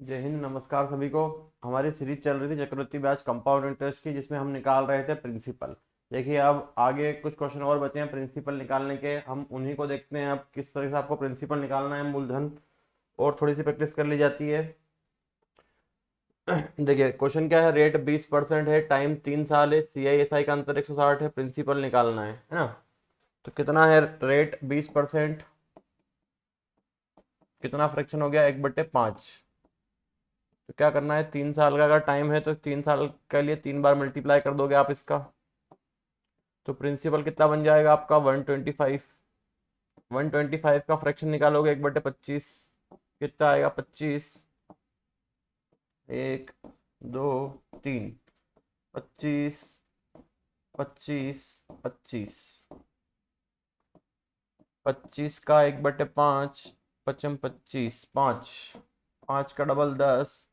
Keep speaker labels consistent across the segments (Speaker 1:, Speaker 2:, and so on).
Speaker 1: जय हिंद, नमस्कार सभी को। हमारी सीरीज चल रही थी चक्रवृद्धि ब्याज कंपाउंड इंटरेस्ट की, जिसमें हम निकाल रहे थे प्रिंसिपल। देखिए, अब आगे कुछ क्वेश्चन और बचे हैं प्रिंसिपल निकालने के, हम उन्हीं को देखते हैं। अब किस तरह से आपको प्रिंसिपल निकालना है, मूलधन, और थोड़ी सी प्रैक्टिस कर ली जाती है। देखिए, क्वेश्चन क्या है। रेट 20% है, टाइम 3 साल है, CI/SI का अंतर 160 है, प्रिंसिपल निकालना है ना। तो कितना है रेट 20%, कितना फ्रैक्शन हो गया, 1/5। तो क्या करना है, 3 साल का अगर टाइम है तो 3 साल के लिए 3 बार मल्टीप्लाई कर दोगे आप इसका। तो प्रिंसिपल कितना बन जाएगा आपका, 125। 125 का फ्रैक्शन निकालोगे 1/25, कितना आएगा, 25। 1 2 3, 25, 25, 25। 25 का 1/5, पचम 25, 5, 5 का डबल 10,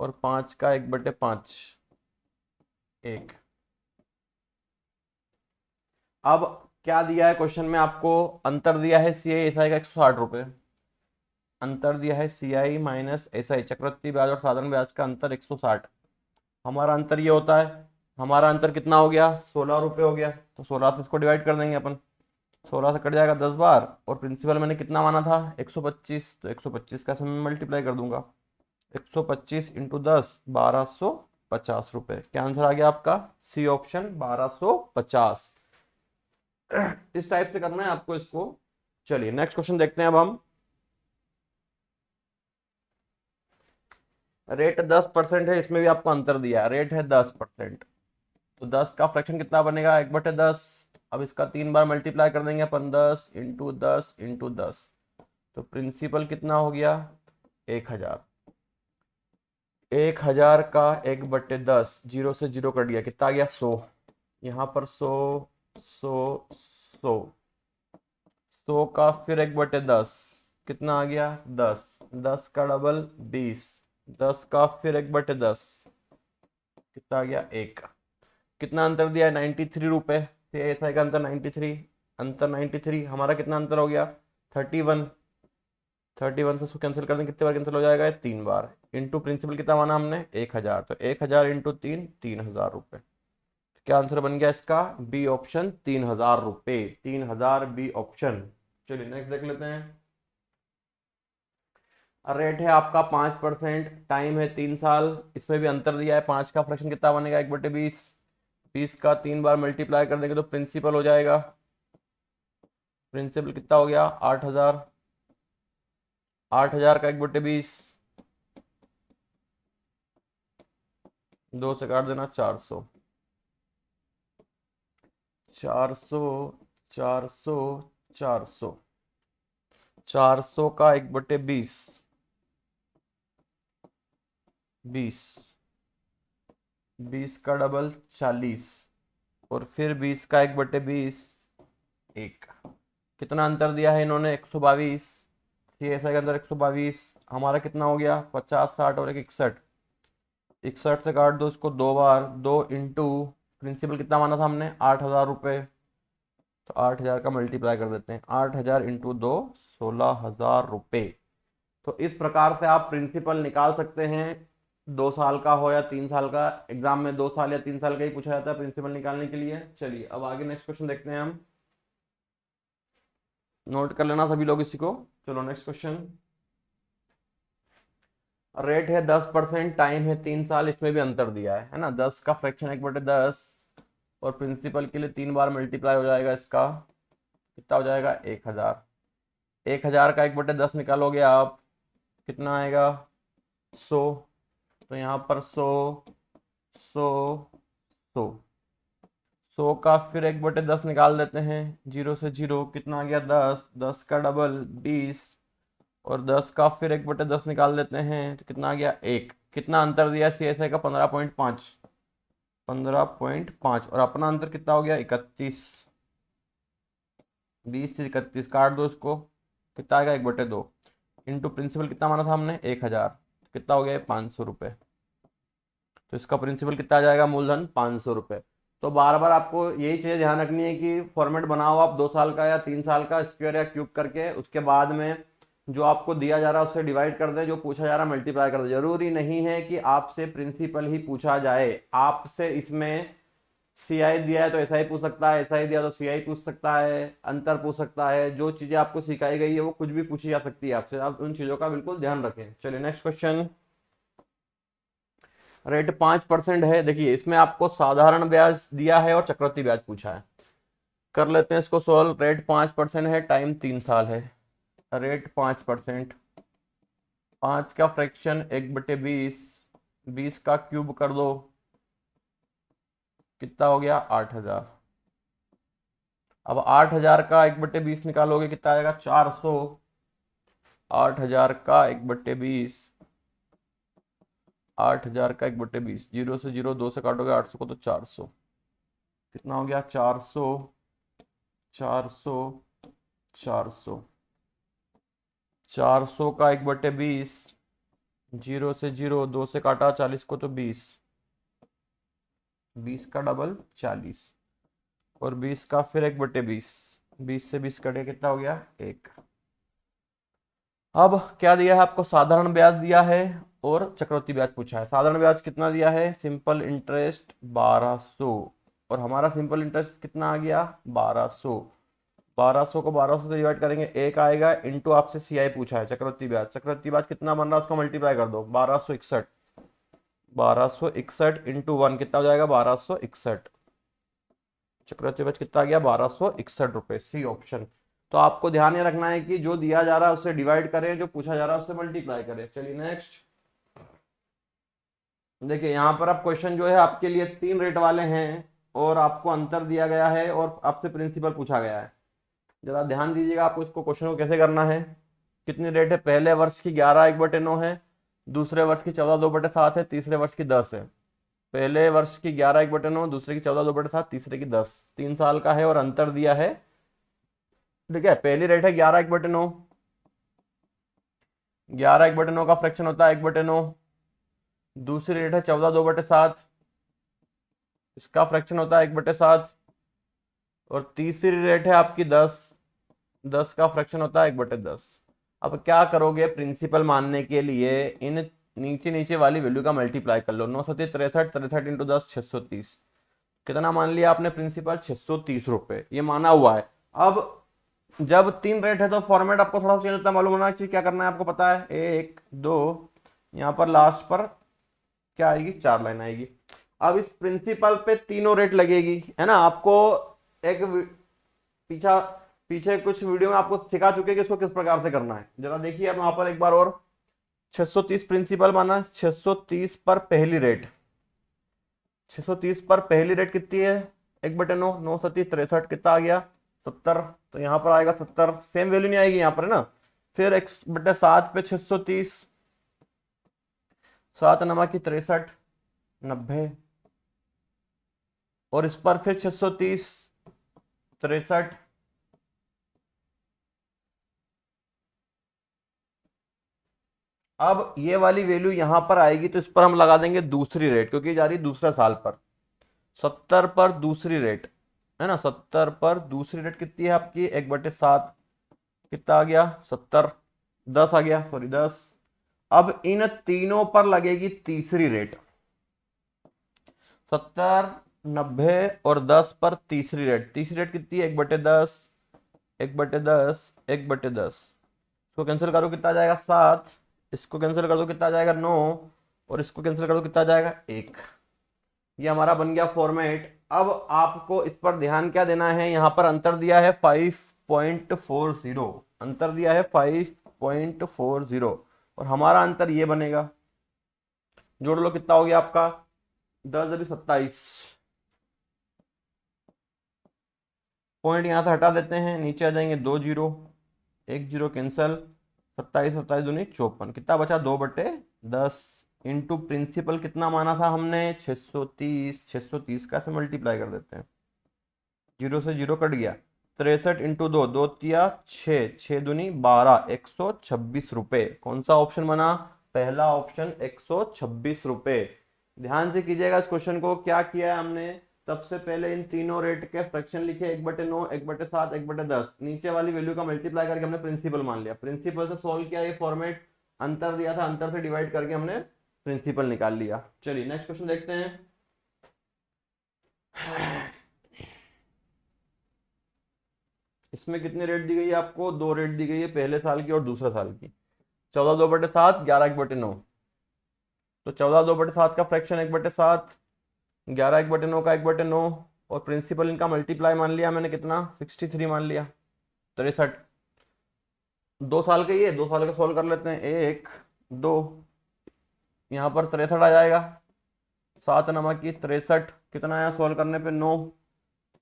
Speaker 1: और 5 का 1/5, 1। अब क्या दिया है क्वेश्चन में आपको, अंतर दिया है CI/SI का 160 रुपये। अंतर दिया है CI - SI, चक्रवृद्धि ब्याज और साधारण ब्याज का अंतर 160। हमारा अंतर ये होता है। हमारा अंतर कितना हो गया, 16 रुपये हो गया। तो 16 से इसको डिवाइड कर देंगे अपन। 16 से कट जाएगा 10 बार, और प्रिंसिपल मैंने कितना माना था, 125। तो 125 का मैं मल्टीप्लाई कर दूंगा। 125 इंटू 10, 1250 रुपये। क्या आंसर आ गया आपका, सी ऑप्शन, 1250। इस टाइप से करना है आपको इसको। चलिए नेक्स्ट क्वेश्चन देखते हैं अब हम। रेट 10% है, इसमें भी आपको अंतर दिया है, रेट है 10%। तो 10 का फ्रैक्शन कितना बनेगा, 1/10। अब इसका 3 बार मल्टीप्लाई कर देंगे अपन, 10 इंटू 10 इंटू 10। तो प्रिंसिपल कितना हो गया, 1000। 1000 का 1/10, जीरो से जीरो कट गया, कितना आ गया, 100। यहाँ पर 100, 100, 100। 100 का फिर 1/10, कितना आ गया, 10। 10 का डबल 20। 10 का फिर 1/10, कितना आ गया, 1। कितना अंतर दिया है, 93 रुपए। CI/SI का अंतर 93। अंतर 93, हमारा कितना अंतर हो गया, 31। 31 से उसको कैंसिल कर दें, कितने बार कैंसिल हो जाएगा, 3 बार। इंटू प्रिंसिपल कितना माना हमने, 1000। तो 1000 इंटू 3, 3000 रुपये। क्या आंसर बन गया इसका, बी ऑप्शन, 3000 रुपये। 3000, बी ऑप्शन। चलिए नेक्स्ट देख लेते हैं। रेट है आपका 5%, टाइम है 3 साल, इसमें भी अंतर दिया है। 5 का फ्रैक्शन कितना बनेगा, 1/20। 20 का 3 बार मल्टीप्लाई कर देंगे तो प्रिंसिपल हो जाएगा। प्रिंसिपल कितना हो गया, 8000। 8000 का 1/20, 2 से काट देना, 400। 400, 400, 400। 400 का 1/20, 20। 20 का डबल 40, और फिर 20 का 1/20, 1। कितना अंतर दिया है इन्होंने, 122। CSI के अंदर 122। हमारा कितना हो गया, 50, 60 और 61। 61 से काट दो इसको 2 बार, 2 इंटू प्रिंसिपल कितना माना था हमने, 8000 रुपये। तो 8000 का मल्टीप्लाई कर देते हैं, 8000 इंटू 2, 16,000 रुपये। तो इस प्रकार से आप प्रिंसिपल निकाल सकते हैं। 2 साल का हो या 3 साल का, एग्जाम में 2 साल या 3 साल का ही पूछा जाता है प्रिंसिपल निकालने के लिए। चलिए अब आगे नेक्स्ट क्वेश्चन देखते हैं हम। नोट कर लेना सभी लोग इसी को। चलो नेक्स्ट क्वेश्चन। रेट है 10%, टाइम है 3 साल, इसमें भी अंतर दिया है ना। 10 का फ्रैक्शन 1/10, और प्रिंसिपल के लिए 3 बार मल्टीप्लाई हो जाएगा इसका, कितना हो जाएगा, 1000। 1000 का 1/10 निकालोगे आप, कितना आएगा, 100। तो यहाँ पर 100, 100, 100। 100 का फिर 1/10 निकाल देते हैं, जीरो से जीरो, कितना आ गया, 10। 10 का डबल 20, और 10 का फिर 1/10 निकाल देते हैं, तो कितना आ गया, 1। कितना अंतर दिया CSI का, 15.5। 15.5, और अपना अंतर कितना हो गया, 31। 20 से 31 काट दो इसको, कितना आएगा, 1/2। इंटू प्रिंसिपल कितना माना था हमने, 1000। कितना हो गया, 500 रुपये। तो इसका प्रिंसिपल कितना आ जाएगा, मूलधन 500 रुपये। तो बार बार आपको यही चीज़ ध्यान रखनी है कि फॉर्मेट बनाओ आप 2 साल का या 3 साल का, स्क्वायर या क्यूब करके, उसके बाद में जो आपको दिया जा रहा है उससे डिवाइड कर दें, जो पूछा जा रहा है मल्टीप्लाई कर दें। जरूरी नहीं है कि आपसे प्रिंसिपल ही पूछा जाए, आपसे इसमें सीआई दिया है तो एसआई पूछ सकता है, एसआई दिया तो सीआई पूछ सकता है, अंतर पूछ सकता है। जो चीजें आपको सिखाई गई है वो कुछ भी पूछी जा सकती है आपसे, आप उन चीजों का बिल्कुल ध्यान रखें। चलिए नेक्स्ट क्वेश्चन। रेट 5% है। देखिए इसमें आपको साधारण ब्याज दिया है और चक्रवृद्धि ब्याज पूछा है। कर लेते हैं इसको सोल्व। रेट 5% है, टाइम 3 साल है। रेट 5%, 5 का फ्रैक्शन 1/20, 20 का क्यूब कर दो, कितना हो गया 8000। अब 8000 का 1/20 निकालोगे कितना आएगा 400। 8000 का 1/20, 8000 का 1/20, 0 से 0 2 से काटोगे 800 को तो 400, कितना हो गया 400, 400, 400। 400 का 1/20, 0 से 0 2 से काटा 40 को तो 20, 20 का डबल 40, और 20 का फिर 1/20, 20 से 20 कटे कितना हो गया 1। अब क्या दिया है आपको, साधारण ब्याज दिया है और चक्रवृद्धि ब्याज पूछा है। साधारण ब्याज कितना दिया है, सिंपल इंटरेस्ट 1200, और हमारा सिंपल इंटरेस्ट कितना आ गया 1200। 1200 को 1200 से डिवाइड करेंगे 1 आएगा, इंटू आपसे सीआई पूछा है चक्रवृद्धि ब्याज। चक्रवृद्धि ब्याज कितना बन रहा है उसको मल्टीप्लाई कर दो, 1261, 1261 इंटू 1 कितना हो जाएगा 1261। चक्रवृद्धि ब्याज कितना आ गया 1261 रुपए, सी ऑप्शन। तो आपको ध्यान ये रखना है कि जो दिया जा रहा है उससे डिवाइड करें, जो पूछा जा रहा है उससे मल्टीप्लाई करें। चलिए नेक्स्ट। देखिए यहाँ पर आप क्वेश्चन जो है आपके लिए 3 रेट वाले हैं और आपको अंतर दिया गया है और आपसे प्रिंसिपल पूछा गया है। जरा ध्यान दीजिएगा आपको इसको क्वेश्चन को कैसे करना है। कितनी रेट है, पहले वर्ष की 11 1/9 है, दूसरे वर्ष की 14 2/7 है, तीसरे वर्ष की 10 है। पहले वर्ष की 11 1/9, दूसरे की 14 2/7, तीसरे की 10, 3 साल का है और अंतर दिया है। ठीक है, पहली रेट है 11 1/9, 11 1/9 का फ्रैक्शन होता है 1/9। दूसरी रेट है 14 2/7, इसका फ्रैक्शन होता है 1/7। और तीसरी रेट है आपकी 10, 10 का फ्रैक्शन होता है 1/10। अब क्या करोगे, प्रिंसिपल मानने के लिए इन नीचे नीचे वाली वैल्यू का मल्टीप्लाई कर लो। 9 7 63, 63 इंटू 10 630। कितना मान लिया आपने प्रिंसिपल 630 रुपए, ये माना हुआ है। अब जब 3 रेट है तो फॉर्मेट आपको थोड़ा सा चेंज होता है, मालूम होना चाहिए क्या करना है आपको पता है। 1 2, यहाँ पर लास्ट पर क्या आएगी 4 लाइन आएगी। अब इस प्रिंसिपल पे तीनों रेट लगेगी, है ना। आपको एक पीछा पीछे कुछ वीडियो में आपको सिखा चुके कि इसको किस प्रकार से करना है, जरा देखिए अब वहां पर एक बार और। 630 प्रिंसिपल माना, 630 पर पहली रेट, 630 पर पहली रेट कितनी है 1/9, 9 7 63, कितना आ गया 70। तो यहाँ पर आएगा 70, सेम वैल्यू नहीं आएगी यहाँ पर, है ना। फिर 1/7 पे 630, 7 नमा की 63, 90, और इस पर फिर 630, 63। अब ये वाली वैल्यू यहां पर आएगी तो इस पर हम लगा देंगे दूसरी रेट, क्योंकि जा रही दूसरा साल पर। 70 पर दूसरी रेट, है ना, 70 पर दूसरी रेट कितनी है आपकी 1/7, कितना आ गया 70, 10 आ गया, सॉरी 10। अब इन तीनों पर लगेगी तीसरी रेट, 70 90 और 10 पर तीसरी रेट। तीसरी रेट कितनी है 1/10, 1/10, 1/10। इसको कैंसिल करो कितना आ जाएगा 7, इसको कैंसिल कर दो कितना आ जाएगा 9, और इसको कैंसिल कर दो कितना आ जाएगा 1। ये हमारा बन गया फॉर्मेट। अब आपको इस पर ध्यान क्या देना है, यहां पर अंतर दिया है 5.40, अंतर दिया है 5.40, और हमारा अंतर ये बनेगा, जोड़ लो कितना हो गया आपका 10 अभी 27। पॉइंट यहां से हटा देते हैं, नीचे आ जाएंगे 2 जीरो, 1 जीरो कैंसल, 27 27 दूनी 54, कितना बचा 2/10 इंटू प्रिंसिपल कितना माना था हमने 630, 630 का से मल्टीप्लाई कर देते हैं, 0 से 0 कट गया, 63 इंटू 2, 2 तिया 6, 6 दूनी 12, 126 रुपए। कौन सा ऑप्शन बना, पहला ऑप्शन 126 रुपए। ध्यान से कीजिएगा इस क्वेश्चन को, क्या किया है हमने, सबसे पहले इन तीनों रेट के फ्रैक्शन लिखे, 1/9, 1/7, 1/10। नीचे वाली वैल्यू का मल्टीप्लाई करके हमने प्रिंसिपल मान लिया, प्रिंसिपल से सोल्व किया, ये फॉर्मेट अंतर दिया था, अंतर से डिवाइड करके हमने प्रिंसिपल निकाल लिया। चलिए नेक्स्ट क्वेश्चन देखते हैं। इसमें कितनी रेट दी गई है आपको? 2 रेट दी गई है, पहले साल की और दूसरे साल की। 14/2/7, 11/9। तो 14/2/7 का फ्रैक्शन 1/7, 11/9 का 1/9, और प्रिंसिपल इनका मल्टीप्लाई मान लिया मैंने, कितना? 63 मान लिया, 63। 2 साल का, ये 2 साल का सोल्व कर लेते हैं। 1 2, यहाँ पर 63 आ जाएगा, 7 नमक की 63, कितना आया सोल्व करने पे? 9,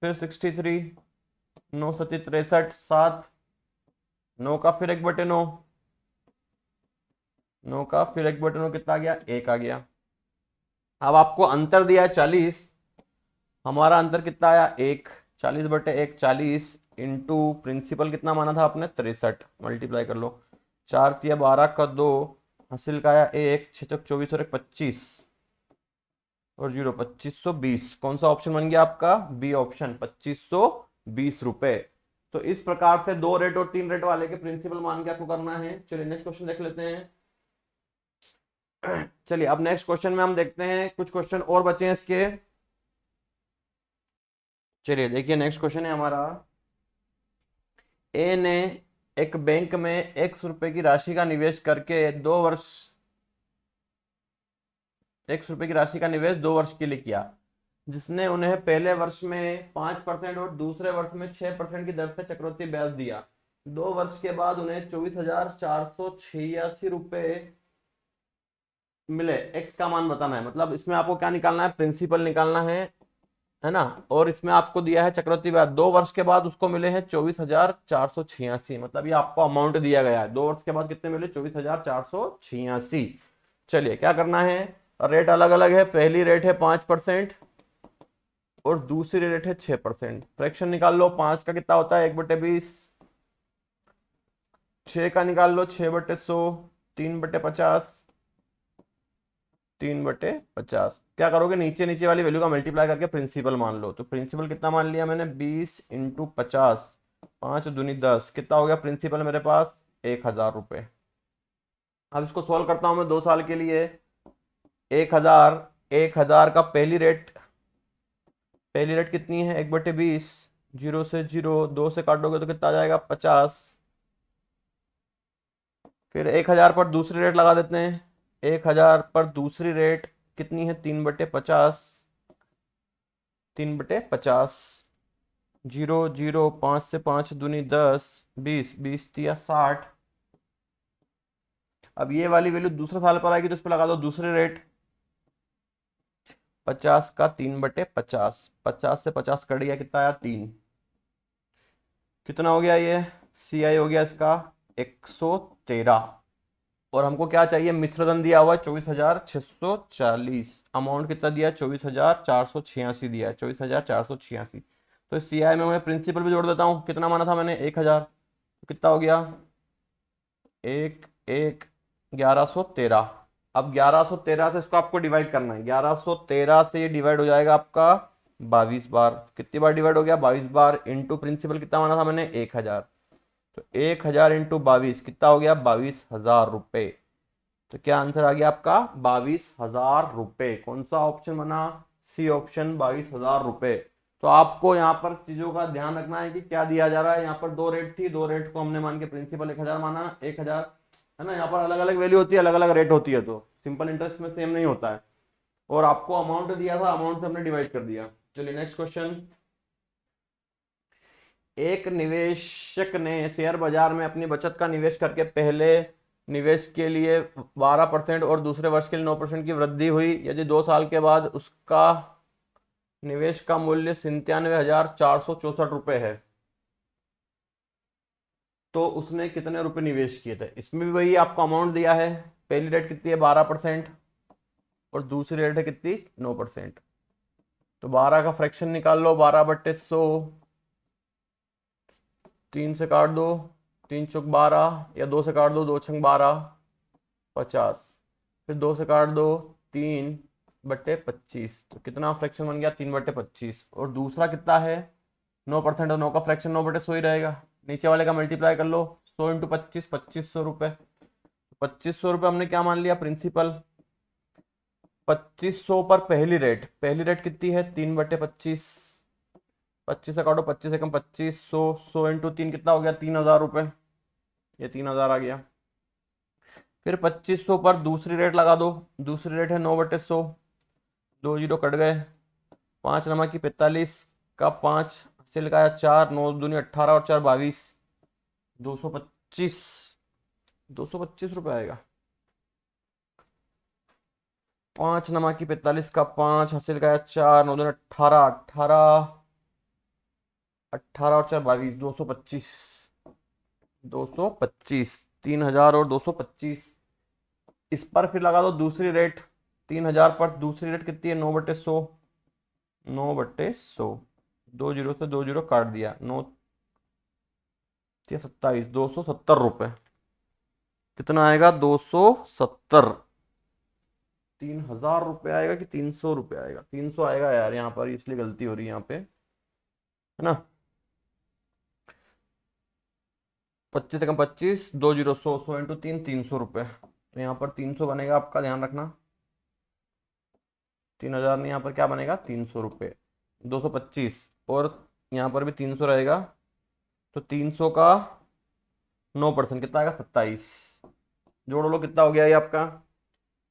Speaker 1: फिर 63, 9 सती 63, 7, 9 का फिर 1/9, 9 का फिर 1/9, कितना आ गया? 1 आ गया। अब आपको अंतर दिया है 40, हमारा अंतर कितना आया? 1, 40/1 40, इंटू प्रिंसिपल कितना माना था आपने? 63, मल्टीप्लाई कर लो, 4 तिया 12 का 2, हासिल का आया 1, 6 चौक 24 और 1 25, और 0 2520। कौन सा ऑप्शन बन गया आपका? बी ऑप्शन, 2520 रुपए। तो इस प्रकार से 2 रेट और 3 रेट वाले के प्रिंसिपल मान के आपको करना है। चलिए नेक्स्ट क्वेश्चन देख लेते हैं। चलिए अब नेक्स्ट क्वेश्चन में हम देखते हैं, कुछ क्वेश्चन और बचे हैं इसके। चलिए देखिए नेक्स्ट क्वेश्चन है हमारा, ए ने एक बैंक में ₹X की राशि का निवेश करके 2 वर्ष, ₹X की राशि का निवेश 2 वर्ष के लिए किया, जिसने उन्हें पहले वर्ष में 5% और दूसरे वर्ष में 6% की दर से चक्रवृद्धि ब्याज दिया। 2 वर्ष के बाद उन्हें 24,486 रुपए मिले। एक्स का मान बताना है, मतलब इसमें आपको क्या निकालना है? प्रिंसिपल निकालना है ना। और इसमें आपको दिया है चक्रवृद्धि ब्याज, 2 वर्ष के बाद उसको मिले हैं 24,486, मतलब ये आपको अमाउंट दिया गया है। 2 वर्ष के बाद कितने मिले? 24,486। चलिए क्या करना है, रेट अलग अलग है, पहली रेट है 5% और दूसरी रेट है 6%। फ्रैक्शन निकाल लो, 5 का कितना होता है? 1/20, 6 का निकाल लो 6/100, 3/50, 3/50। क्या करोगे? नीचे नीचे वाली वैल्यू का मल्टीप्लाई करके प्रिंसिपल मान लो। तो प्रिंसिपल कितना मान लिया मैंने? 20 × 50, 5 दूनी 10, कितना हो गया प्रिंसिपल मेरे पास? 1000 रुपए। अब इसको सॉल्व करता हूं मैं 2 साल के लिए। 1000 का पहली रेट कितनी है? 1/20, 0 से 0, 2 से काटोगे तो कितना आ जाएगा? 50। फिर 1000 पर दूसरी रेट लगा देते हैं। 1000 पर दूसरी रेट कितनी है? 3/50, 3/50, 0 0, 5 से 5 दूनी 10, 20, 20 तिया 60। अब ये वाली वैल्यू दूसरे साल पर आएगी तो इस पर लगा दो दूसरी रेट, 50 का 3/50, 50 से 50 कट गया, कितना आया? 3। कितना हो गया ये? CI हो गया इसका 113। और हमको क्या चाहिए? मिश्रधन दिया हुआ है 24,640। अमाउंट कितना दिया? 24,486 दिया है, 24,486। तो CI में मैं प्रिंसिपल भी जोड़ देता हूँ। कितना माना था मैंने? 1000। कितना हो गया? 1113। अब 1113 से इसको आपको डिवाइड करना है। 1113 से ये डिवाइड हो जाएगा आपका 22 बार। कितनी बार डिवाइड हो गया? 22 बार। इंटू प्रिंसिपल कितना माना था मैंने? 1000। तो 1000 × 22 कितना हो गया? 22,000 रुपए। तो क्या आंसर आ गया आपका? 22,000 रुपए। कौन सा ऑप्शन बना? सी ऑप्शन, 22,000 रुपए। तो आपको यहाँ पर चीजों का ध्यान रखना है कि क्या दिया जा रहा है। यहाँ पर 2 रेट थी, 2 रेट को हमने मान के प्रिंसिपल 1000 माना, 1000 है ना। यहाँ पर अलग अलग वैल्यू होती है, अलग अलग रेट होती है, तो सिंपल इंटरेस्ट में सेम नहीं होता है। और आपको अमाउंट दिया था, अमाउंट से हमने डिवाइड कर दिया। चलिए नेक्स्ट क्वेश्चन। एक निवेशक ने शेयर बाजार में अपनी बचत का निवेश करके पहले निवेश के लिए 12% और दूसरे वर्ष के लिए 9% की वृद्धि हुई। यदि 2 साल के बाद उसका निवेश का मूल्य 97,464 रुपए है, तो उसने कितने रुपए निवेश किए थे? इसमें भी वही आपको अमाउंट दिया है। पहली रेट कितनी है? 12% और दूसरी रेट है कितनी? 9%। तो 12 का फ्रैक्शन निकाल लो, 12/100, 3 से काट दो, 3 चौक 12, या 2 से काट दो, 2 छंग 12, 50। फिर 2 से काट दो, 3, बट्टे 25, तो कितना फ्रैक्शन बन गया 3/25। और दूसरा कितना है 9%, और 9 का फ्रैक्शन 9/100 ही रहेगा। नीचे वाले का मल्टीप्लाई कर लो, 100 इंटू 25, 2500 रुपये। 2500 रुपये हमने क्या मान लिया प्रिंसिपल। 2500 पर पहली रेट कितनी है 3/25। 25 से काटो, 25 एकम 25, 100 इंटू 3 कितना हो गया 3000 रुपये। ये 3000 आ गया। फिर 2500 पर दूसरी रेट लगा दो, दूसरी रेट है 9/100। 2 जीरो कट गए, 5 नमक की 45 का 5 से लगाया 4, 9 दूनी 18 और 4 22, 225। 225 रुपये आएगा। 5 नमक की 45 का 5 हासिल का 4, 9 दूनी 18, 18, 18 और 4 22, 225। 225, 3000 और 225। इस पर फिर लगा दो दूसरी रेट, 3000 पर दूसरी रेट कितनी है 9/100। 9/100, 2 जीरो से 2 जीरो काट दिया, 9 27, 270 रुपये। कितना आएगा 270। 3000 रुपये आएगा कि 300 रुपये आएगा? 300 आएगा यार, यहाँ पर इसलिए गलती हो रही है यहाँ पे, है ना। 25 एकम 25, 2 जीरो 100, 100 इंटू 3, 300 रुपये। तो यहाँ पर 300 बनेगा आपका, ध्यान रखना। 3000 नहीं, यहाँ पर क्या बनेगा 300 रुपये। 225 और यहाँ पर भी 300 रहेगा, तो 300 का 9% कितना आएगा 27। जोड़ लो कितना हो गया ये आपका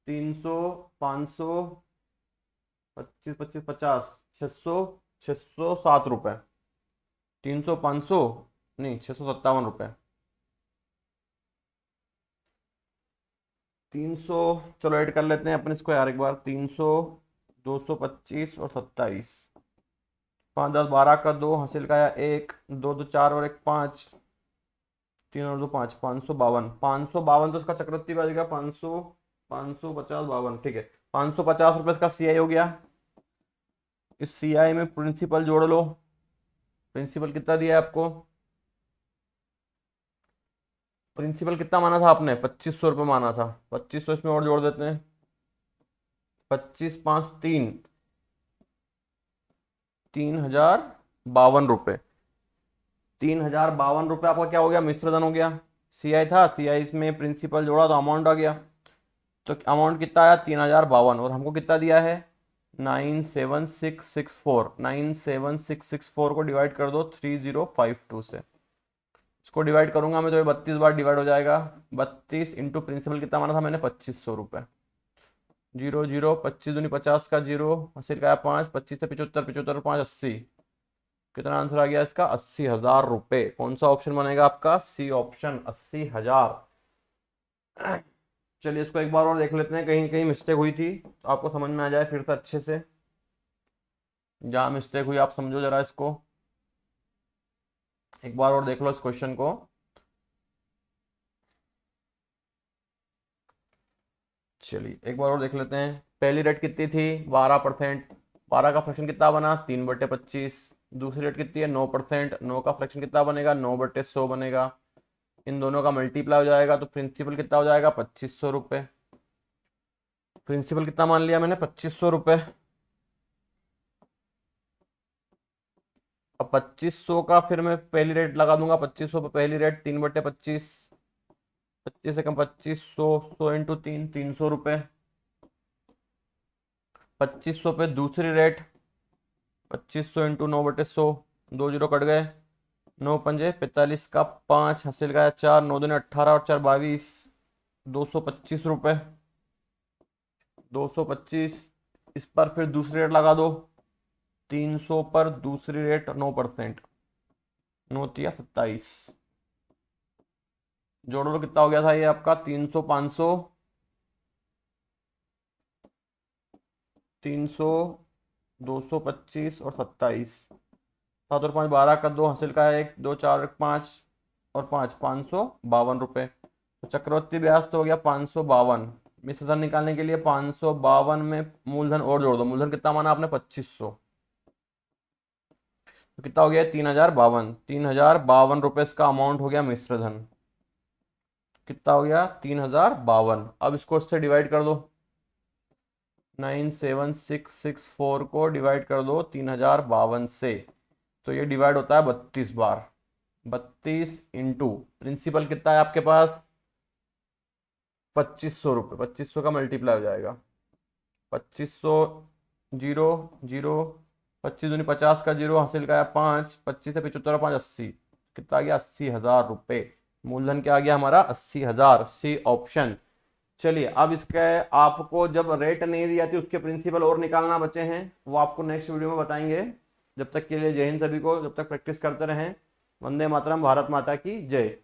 Speaker 1: 300, 500, 25, 25, 50, 600, 607 रुपये। 300, 500 नहीं, 657 रुपये। 300, चलो ऐड कर लेते हैं अपन इसको यार एक बार। 300, 225 और 27, 5 10 12 का 2 हासिल का या 1, 2 2 4 और 1 5, 3 और 2 5, 552। 552 तो इसका चक्रवृद्धि ब्याज गया 500, 550, 52, ठीक है। 550 रुपये इसका सीआई हो गया। इस सीआई में प्रिंसिपल जोड़ लो। प्रिंसिपल कितना दिया है आपको? प्रिंसिपल कितना माना था आपने? 2500 रुपये माना था। 2500 इसमें और जोड़ देते हैं। 25 5 3, 3052 रुपये। 3052 रुपये आपका क्या हो गया? मिश्र धन हो गया। सीआई था, सीआई में प्रिंसिपल जोड़ा तो अमाउंट आ गया। तो अमाउंट कितना आया 3052, और हमको कितना दिया है 97664। 97664 को डिवाइड कर दो 3052 से। इसको डिवाइड करूंगा मैं तो ये 32 बार डिवाइड हो जाएगा। 32 इंटू प्रिंसिपल कितना माना था मैंने 2500 रुपये। 0 0, 25 दूनी 50 का 0 हासिल का 5, 25 से 75, 75 5 80। कितना आंसर आ गया इसका 80,000 रुपये। कौन सा ऑप्शन बनेगा आपका? C option, 80,000। चलिए इसको एक बार और देख लेते हैं, कहीं कहीं मिस्टेक हुई थी तो आपको समझ में आ जाए फिर से अच्छे से। जहाँ मिस्टेक हुई आप समझो जरा इसको, एक बार और देख लो इस क्वेश्चन को। चलिए एक बार और देख लेते हैं। पहली रेट कितनी थी 12%। 12 का फ्रैक्शन कितना बना 3/25। दूसरी रेट कितनी है 9%। 9 का फ्रैक्शन कितना बनेगा 9/100 बनेगा। इन दोनों का मल्टीप्लाई हो जाएगा तो प्रिंसिपल कितना हो जाएगा 2500 रुपये। प्रिंसिपल कितना मान लिया मैंने 2500 रुपये। अब 2500 का फिर मैं पहली रेट लगा दूंगा। 2500 पर पहली रेट 3/25। 25 से कम 2500, 100 इंटू 3, 300 रुपये। 2500 पे दूसरी रेट 2500 इंटू 9/100, 2 जीरो कट गए, 9 पंजे 45 का 5 हासिल का 4, 9 दूनी 18 और 4 22, 225 रुपये। 225, इस पर फिर दूसरी रेट लगा दो। 300 पर दूसरी रेट 9%, 9 तिया 27। जोड़ लो कितना हो गया था ये आपका 300, 500, 300, 225 और 27। 7 और 5 12 का 2 हासिल का 1, 2 4 5 और 5, 552 रुपये। तो चक्रवर्ती ब्याज तो हो गया 552। मिश्र धन निकालने के लिए 552 में मूलधन और जोड़ दो। मूलधन कितना माना आपने 2500, तो कितना हो गया 3052। 3052 रुपये इसका अमाउंट हो गया मिश्र धन। कितना हो गया 3052। अब इसको इससे डिवाइड कर दो। 97664 को डिवाइड कर दो 3052 से, तो ये डिवाइड होता है 32 बार। 32 इंटू प्रिंसिपल कितना है आपके पास, 2500 रुपये, 2500 का मल्टीप्लाई हो जाएगा। 2500 जीरो जीरो, 25 दूनी 50 का जीरो हासिल का है 5, 25 से 75 5 80, कितना आ गया 80,000 रुपये। मूलधन क्या आ गया हमारा 80,000, सी ऑप्शन। चलिए अब इसके आपको जब रेट नहीं दी जाती उसके प्रिंसिपल और निकालना बचे हैं, वो आपको नेक्स्ट वीडियो में बताएंगे। जब तक के लिए जय हिंद सभी को, जब तक प्रैक्टिस करते रहें। वंदे मातरम, भारत माता की जय।